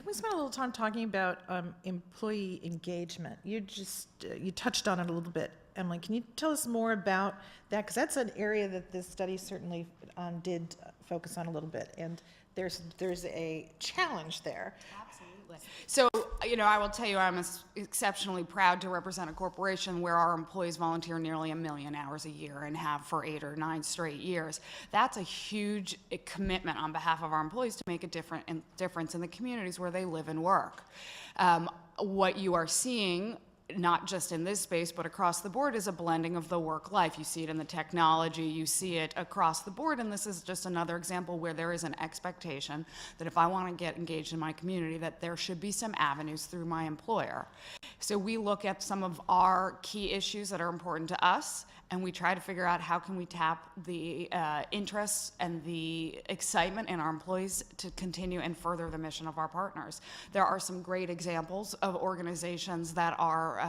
Can we spend a little time talking about employee engagement? You touched on it a little bit, Emily. Can you tell us more about that? Because that's an area that this study certainly did focus on a little bit, and there's a challenge there. Absolutely. So, I will tell you, I'm exceptionally proud to represent a corporation where our employees volunteer nearly 1 million hours a year and have for 8 or 9 straight years. That's a huge commitment on behalf of our employees to make a difference in the communities where they live and work. What you are seeing, not just in this space, but across the board, is a blending of the work life. You see it in the technology, you see it across the board, and this is just another example where there is an expectation that if I want to get engaged in my community, that there should be some avenues through my employer. So we look at some of our key issues that are important to us, and we try to figure out how can we tap the interests and the excitement in our employees to continue and further the mission of our partners. There are some great examples of organizations that are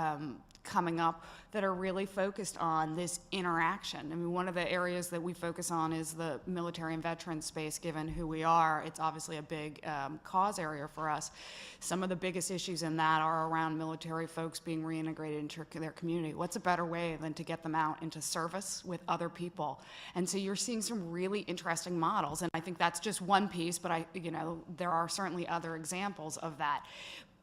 coming up that are really focused on this interaction. I mean, one of the areas that we focus on is the military and veteran space. Given who we are, it's obviously a big cause area for us. Some of the biggest issues in that are around military folks being reintegrated into their community. What's a better way than to get them out into service with other people? And so you're seeing some really interesting models, and I think that's just one piece, but there are certainly other examples of that.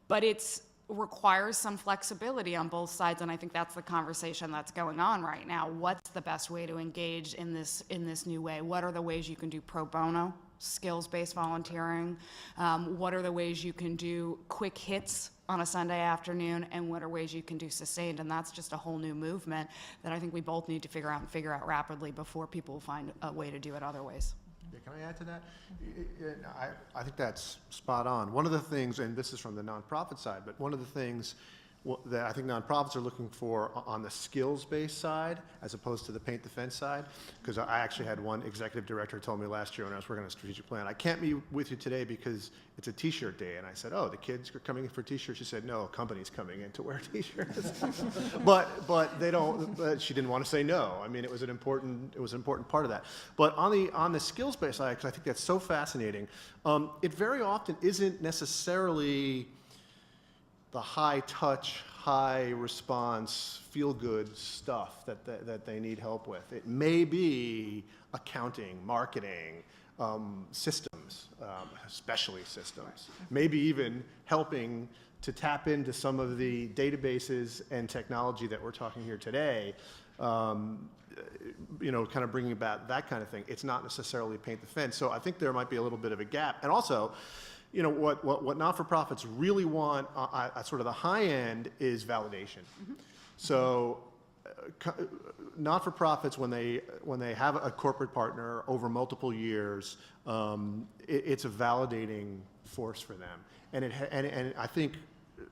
But it's requires some flexibility on both sides, and I think that's the conversation that's going on right now. What's the best way to engage in this new way? What are the ways you can do pro bono, skills-based volunteering? What are the ways you can do quick hits on a Sunday afternoon, and what are ways you can do sustained? And that's just a whole new movement that I think we both need to figure out rapidly before people will find a way to do it other ways. Yeah, can I add to that? I think that's spot on. One of the things, and this is from the nonprofit side, but one of the things that I think nonprofits are looking for on the skills-based side as opposed to the paint the fence side, because I actually had one executive director tell me last year when I was working on a strategic plan, I can't be with you today because it's a t-shirt day. And I said, oh, the kids are coming in for t-shirts? She said, no, a company's coming in to wear t-shirts. but they don't, but she didn't want to say no. I mean, it was an important part of that. But on the skills-based side, because I think that's so fascinating, it very often isn't necessarily the high touch, high response, feel good stuff that they need help with. It may be accounting, marketing, systems, especially systems, maybe even helping to tap into some of the databases and technology that we're talking here today, kind of bringing about that kind of thing. It's not necessarily paint the fence. So I think there might be a little bit of a gap. And also, what not-for-profits really want at sort of the high end is validation. Mm-hmm. So not-for-profits, when they have a corporate partner over multiple years, it's a validating force for them. And I think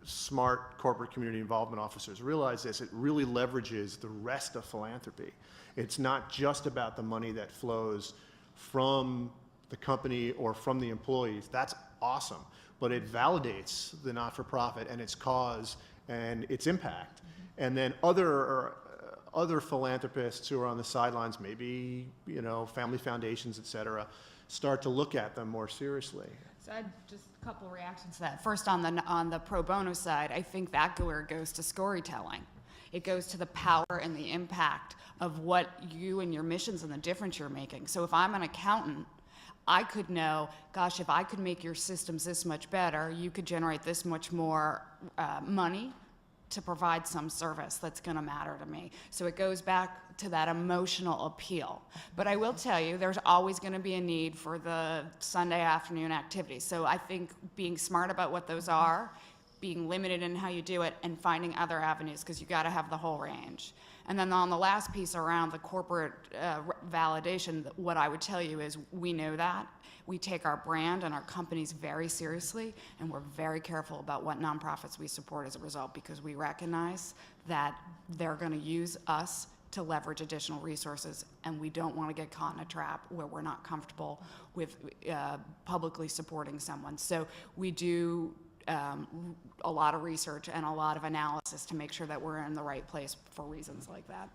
smart corporate community involvement officers realize this. It really leverages the rest of philanthropy. It's not just about the money that flows from the company or from the employees. That's awesome, but it validates the not-for-profit and its cause and its impact. Mm-hmm. And then other philanthropists who are on the sidelines, maybe family foundations, et cetera, start to look at them more seriously. So I just a couple reactions to that. First, on the pro bono side, I think that where it goes to storytelling. It goes to the power and the impact of what you and your missions and the difference you're making. So if I'm an accountant, I could know, gosh, if I could make your systems this much better, you could generate this much more money to provide some service that's going to matter to me. So it goes back to that emotional appeal. But I will tell you, there's always going to be a need for the Sunday afternoon activities. So I think being smart about what those are, being limited in how you do it, and finding other avenues, because you got to have the whole range. And then on the last piece around the corporate validation, what I would tell you is we know that. We take our brand and our companies very seriously, and we're very careful about what nonprofits we support as a result, because we recognize that they're going to use us to leverage additional resources, and we don't want to get caught in a trap where we're not comfortable with publicly supporting someone. So we do a lot of research and a lot of analysis to make sure that we're in the right place for reasons like that.